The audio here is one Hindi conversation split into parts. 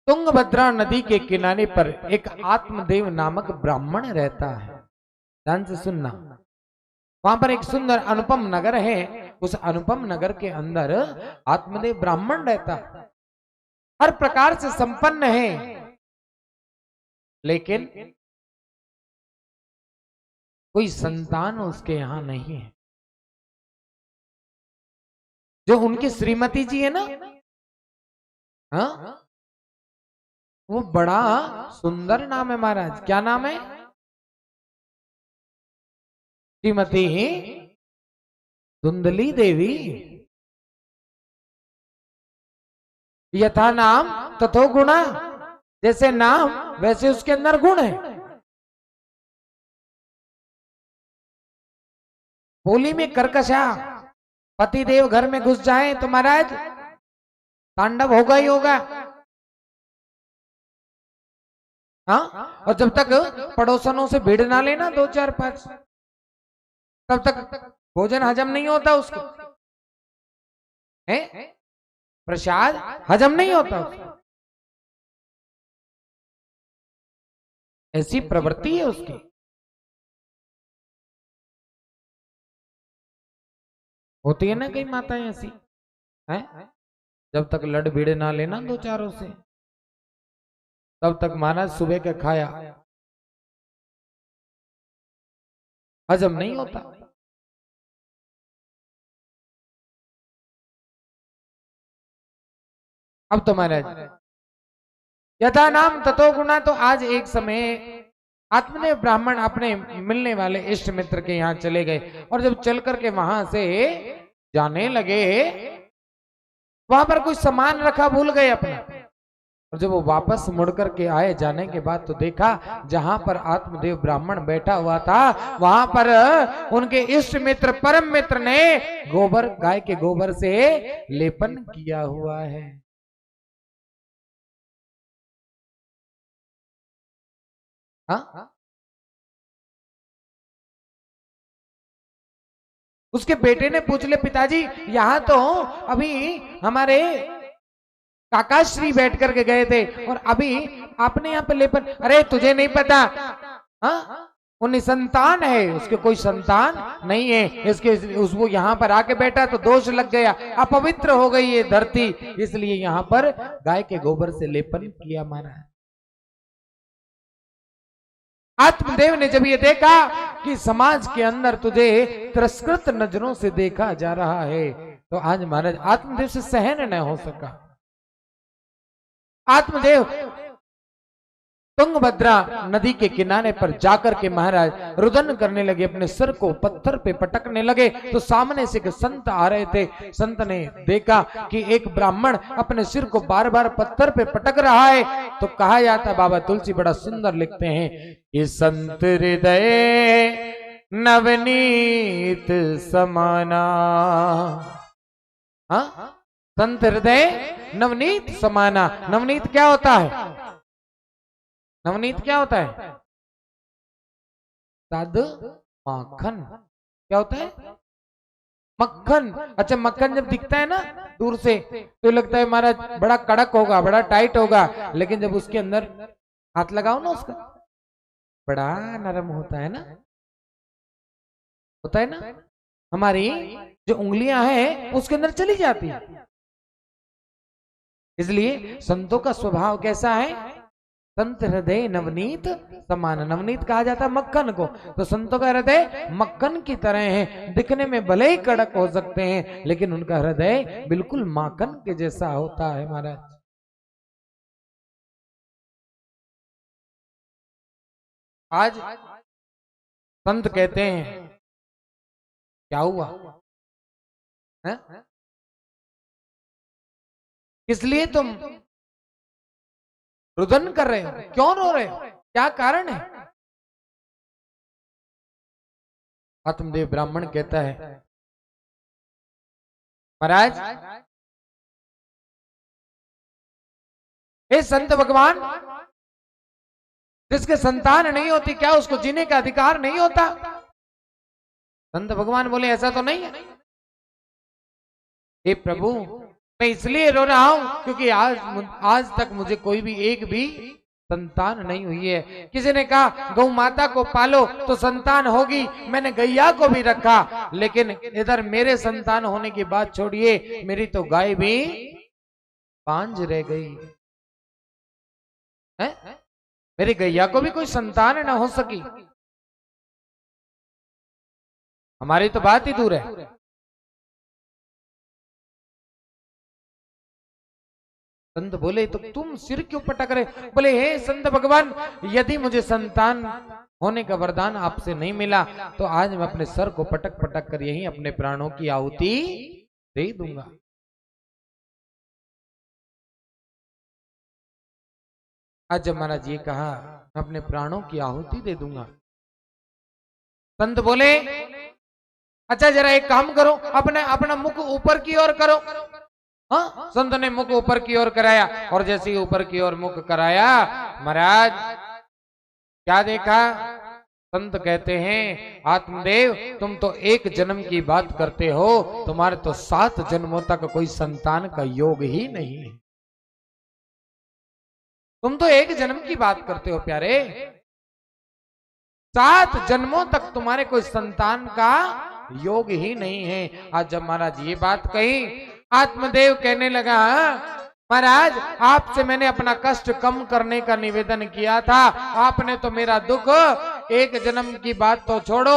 तुंगभद्रा नदी के किनारे पर एक आत्मदेव नामक ब्राह्मण रहता है। ध्यान से सुनना। वहां पर एक सुंदर अनुपम नगर है। उस अनुपम नगर के अंदर आत्मदेव ब्राह्मण रहता है, हर प्रकार से संपन्न है, लेकिन कोई संतान उसके यहां नहीं है। जो उनकी श्रीमती जी है ना, हाँ, वो बड़ा सुंदर नाम है महाराज। क्या नाम है? श्रीमती धुंधली देवी। यथा नाम तथो गुणा, जैसे नाम वैसे उसके अंदर गुण है। होली में कर्कशा पतिदेव घर में घुस जाए तो महाराज तांडव होगा ही होगा। हाँ, और जब तक पड़ोसनों से भीड़ ना लेना 2 4 5, तब तक भोजन हजम नहीं होता उसको, है प्रसाद हजम नहीं होता उसको। ऐसी प्रवृत्ति है उसकी। होती है ना कई माताएं ऐसी, हैं? जब तक लड़ भीड़ ना लेना 2 4 से, तब तक महाराज सुबह का खाया हजम नहीं होता। अब तो महाराज यथा नाम ततो गुणा, तो आज एक समय आत्मदेव ब्राह्मण अपने मिलने वाले इष्ट मित्र के यहाँ चले गए, और जब चल करके वहां से जाने लगे, वहां पर कुछ सामान रखा भूल गए अपना। और जब वो वापस मुड़ करके आए जाने के बाद, तो देखा जहां पर आत्मदेव ब्राह्मण बैठा हुआ था, वहां पर उनके इष्ट मित्र परम मित्र ने गोबर, गाय के गोबर से लेपन किया हुआ है। हाँ, उसके बेटे ने पूछ ले, पिताजी यहाँ तो अभी हमारे काकाश्री बैठ करके गए थे, और अभी आपने यहाँ पे लेपन, अरे तुझे नहीं पता, हाँ वो निसंतान है, उसके कोई संतान नहीं है, इसके वो यहाँ पर आके बैठा तो दोष लग गया, अपवित्र हो गई ये धरती, इसलिए यहाँ पर गाय के गोबर से लेपन किया महाराज। आत्मदेव ने जब ये देखा कि समाज के अंदर तुझे तिरस्कृत नजरों से देखा जा रहा है, तो आज महाराज आत्मदेव से सहन न हो सका। आत्मदेव तुंगभद्रा नदी के किनारे पर जाकर के महाराज रुदन करने लगे, अपने सिर को पत्थर पे पटकने लगे। तो सामने से एक संत आ रहे थे। संत ने देखा कि एक ब्राह्मण अपने सिर को बार बार पत्थर पे पटक रहा है, तो कहा जाता है, बाबा तुलसी बड़ा सुंदर लिखते हैं, ये संत हृदय नवनीत समाना। हाँ, संत हृदय नवनीत समाना। नवनीत क्या होता है? नवनीत क्या होता है? दाद माखन। क्या होता है? मक्खन। अच्छा, मक्खन जब दिखता है ना दूर से तो लगता है महाराज बड़ा कड़क होगा, बड़ा टाइट होगा, लेकिन जब उसके अंदर हाथ लगाओ ना उसका, बड़ा नरम होता है ना, होता है ना। हमारी जो उंगलियां हैं उसके अंदर चली जाती है। इसलिए संतों का स्वभाव कैसा है? संत हृदय नवनीत समान। नवनीत कहा जाता है मक्खन को, तो संतों का हृदय मक्खन की तरह है। दिखने में भले ही कड़क हो सकते हैं, लेकिन उनका हृदय बिल्कुल माखन के जैसा होता है महाराज। आज संत कहते हैं, क्या हुआ है? इसलिए तुम रुदन कर रहे हो, क्यों रो रहे हो, क्या कारण है? आत्मदेव ब्राह्मण कहता है, महाराज हे संत भगवान, जिसके संतान नहीं होती क्या उसको जीने का अधिकार नहीं होता? संत भगवान बोले ऐसा तो नहीं है। हे प्रभु, मैं इसलिए रो रहा हूं क्योंकि आज तक मुझे कोई भी एक भी संतान नहीं हुई है। किसी ने कहा गौ माता को पालो तो संतान होगी, मैंने गैया को भी रखा, लेकिन इधर मेरे संतान होने की बात छोड़िए, मेरी तो गाय भी पांज रह गई है। मेरी गैया को भी कोई संतान ना हो सकी, हमारी तो बात ही दूर है। संत बोले तो तुम सिर क्यों पटक रहे? बोले हे संत भगवान, यदि मुझे संतान होने का वरदान आपसे नहीं मिला तो आज मैं अपने सर को पटक पटक कर यही अपने प्राणों की आहुति दे दूंगा। आज जब महाराज ये कहा मैं अपने प्राणों की आहुति दे दूंगा, संत बोले अच्छा जरा एक काम करो, अपना मुख ऊपर की ओर करो। हाँ, संत ने मुख ऊपर की ओर कराया और जैसे ही ऊपर की ओर मुख कराया, महाराज क्या देखा? संत कहते हैं आत्मदेव तुम तो एक जन्म की बात करते हो, तुम्हारे तो 7 जन्मों तक कोई संतान का योग ही नहीं है। तुम तो एक जन्म की बात करते हो प्यारे, 7 जन्मों तक तुम्हारे कोई संतान का योग ही नहीं है। आज जब महाराज ये बात कही, आत्मदेव कहने लगा महाराज आपसे मैंने अपना कष्ट कम करने का निवेदन किया था, आपने तो मेरा दुख एक जन्म की बात तो छोड़ो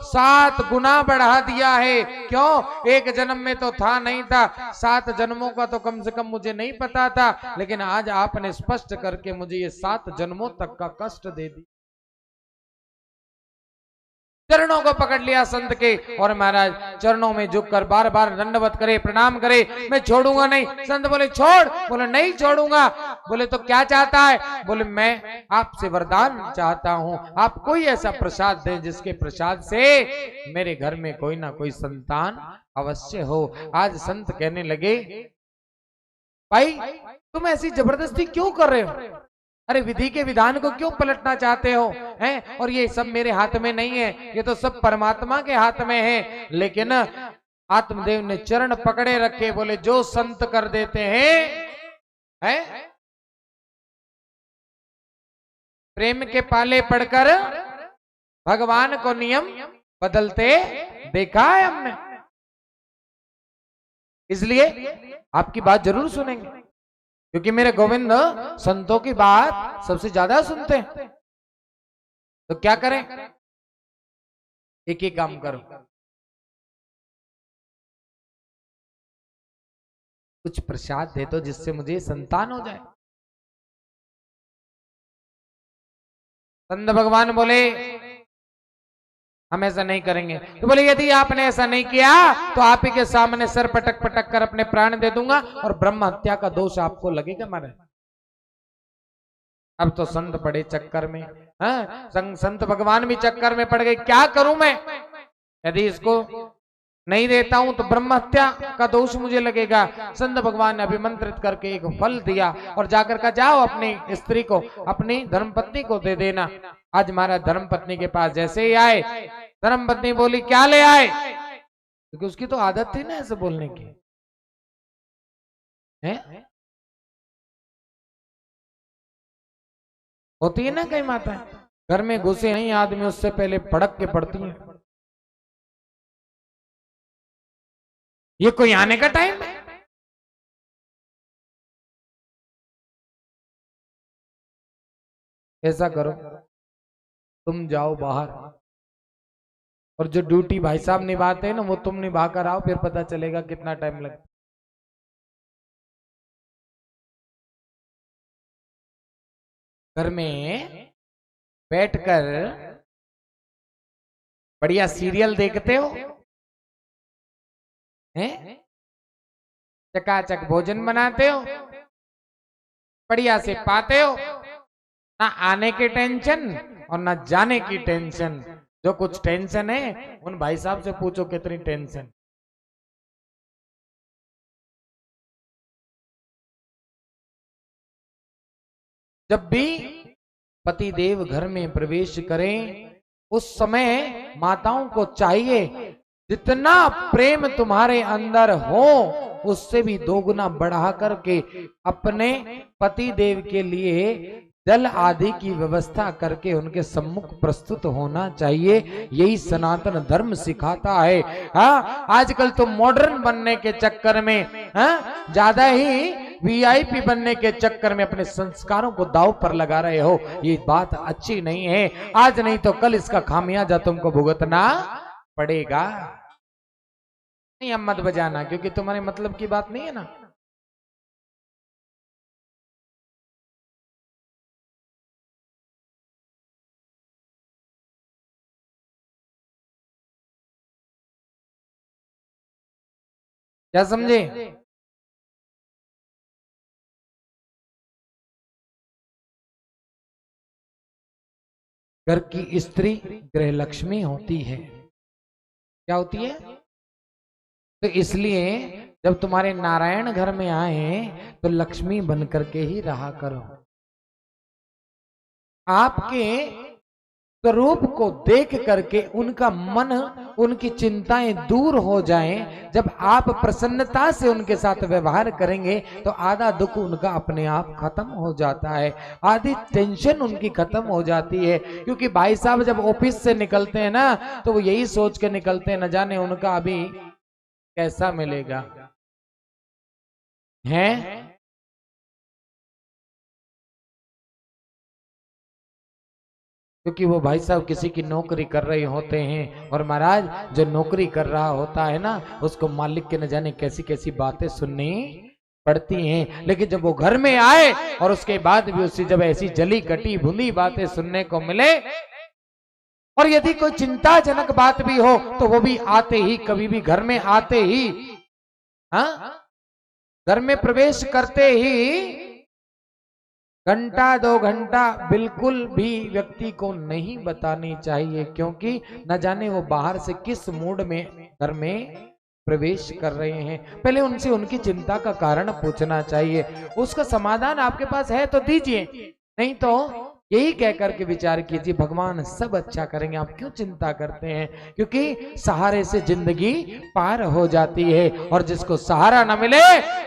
7 गुना बढ़ा दिया है। क्यों? एक जन्म में तो था नहीं था, 7 जन्मों का तो कम से कम मुझे नहीं पता था, लेकिन आज आपने स्पष्ट करके मुझे ये 7 जन्मों तक का कष्ट दे दी। चरणों को पकड़ लिया संत के और महाराज चरणों में झुककर बार बार दंडवत करे, प्रणाम करे, मैं छोड़ूंगा नहीं। संत बोले छोड़, बोले नहीं छोड़ूंगा। बोले तो क्या चाहता है? बोले मैं आपसे वरदान चाहता हूं, आप कोई ऐसा प्रसाद दें जिसके प्रसाद से मेरे घर में कोई ना कोई संतान अवश्य हो। आज संत कहने लगे भाई तुम ऐसी जबरदस्ती क्यों कर रहे हो? अरे विधि के विधान को क्यों पलटना चाहते हो? हैं? और ये सब मेरे हाथ में नहीं है, ये तो सब परमात्मा के हाथ में है। लेकिन आत्मदेव ने चरण पकड़े रखे, बोले जो संत कर देते हैं प्रेम के पाले पढ़कर भगवान को नियम बदलते देखा है हमने, इसलिए आपकी बात जरूर सुनेंगे, क्योंकि मेरे गोविंद संतों की बात सबसे ज्यादा सुनते हैं। तो क्या करें? एक ही काम करो, कुछ प्रसाद दे दो जिससे मुझे संतान हो जाए। संत भगवान बोले हम ऐसा नहीं करेंगे। तो बोले यदि आपने ऐसा नहीं किया तो आप ही के सामने सर पटक पटक कर अपने प्राण दे दूंगा और ब्रह्म हत्या का दोष आपको लगेगा। मारे अब तो संत पड़े चक्कर में, संत भगवान भी चक्कर में पड़ गए। क्या करूं मैं? यदि इसको नहीं देता हूं तो ब्रह्म हत्या का दोष मुझे लगेगा। संत भगवान ने अभिमंत्रित करके एक फल दिया और जाकर का जाओ अपनी स्त्री को, अपनी धर्मपत्नी को दे देना। आज महाराज धर्मपत्नी के पास जैसे ही आए, धर्मपत्नी बोली क्या ले आए? क्योंकि उसकी तो आदत थी ना ऐसे बोलने की, है? होती है ना कई माता घर में घुसे नहीं आदमी उससे पहले भड़क के पड़ती है, ये कोई आने का टाइम है? ऐसा करो तुम जाओ बाहर और जो ड्यूटी भाई साहब निभाते हैं ना वो तुम निभा कर आओ, फिर पता चलेगा कितना टाइम लगता। घर में बैठकर बढ़िया सीरियल देखते हो, हैं? चकाचक भोजन बनाते हो, बढ़िया से पाते हो, ना आने की टेंशन और ना जाने की टेंशन। जो कुछ टेंशन है उन भाई साहब से पूछो कितनी टेंशन। जब भी पति देव घर में प्रवेश करें उस समय माताओं को चाहिए जितना प्रेम तुम्हारे अंदर हो उससे भी 2 गुना बढ़ा करके अपने पति देव के लिए जल आदि की व्यवस्था करके उनके सम्मुख प्रस्तुत होना चाहिए। यही सनातन धर्म सिखाता है। हाँ, आजकल तो मॉडर्न बनने के चक्कर में, हाँ, ज्यादा ही वीआईपी बनने के चक्कर में अपने संस्कारों को दांव पर लगा रहे हो। ये बात अच्छी नहीं है। आज नहीं तो कल इसका खामियाजा तुमको भुगतना पड़ेगा। नहीं, अब मत बजाना, क्योंकि तुम्हारे मतलब की बात नहीं है ना। क्या समझे? घर की स्त्री गृह लक्ष्मी होती है। क्या होती है? तो इसलिए जब तुम्हारे नारायण घर में आए तो लक्ष्मी बन करके ही रहा करो। आपके स्वरूप को देख करके उनका मन, उनकी चिंताएं दूर हो जाएं। जब आप प्रसन्नता से उनके साथ व्यवहार करेंगे तो आधा दुख उनका अपने आप खत्म हो जाता है, आधी टेंशन उनकी खत्म हो जाती है। क्योंकि भाई साहब जब ऑफिस से निकलते हैं ना, तो वो यही सोच के निकलते हैं, न जाने उनका अभी कैसा मिलेगा है। क्योंकि वो भाई साहब किसी की नौकरी कर रहे होते हैं, और महाराज जो नौकरी कर रहा होता है ना, उसको मालिक के न जाने कैसी कैसी बातें सुननी पड़ती हैं। लेकिन जब वो घर में आए और उसके बाद भी उससे जब ऐसी जली कटी भुनी बातें सुनने को मिले, और यदि कोई चिंताजनक बात भी हो तो वो भी आते ही, कभी भी घर में आते ही, हाँ, घर में प्रवेश करते ही घंटा 2 घंटा बिल्कुल भी व्यक्ति को नहीं बतानी चाहिए। क्योंकि न जाने वो बाहर से किस मूड में घर में प्रवेश कर रहे हैं। पहले उनसे उनकी चिंता का कारण पूछना चाहिए। उसका समाधान आपके पास है तो दीजिए, नहीं तो यही कह करके विचार कीजिए भगवान सब अच्छा करेंगे, आप क्यों चिंता करते हैं। क्योंकि सहारे से जिंदगी पार हो जाती है, और जिसको सहारा न मिले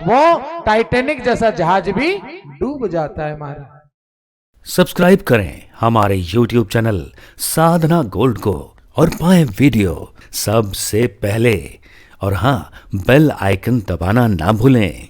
वो टाइटैनिक जैसा जहाज भी डूब जाता है। महाराज सब्सक्राइब करें हमारे YouTube चैनल साधना गोल्ड को और पाएं वीडियो सबसे पहले। और हाँ, बेल आइकन दबाना ना भूलें।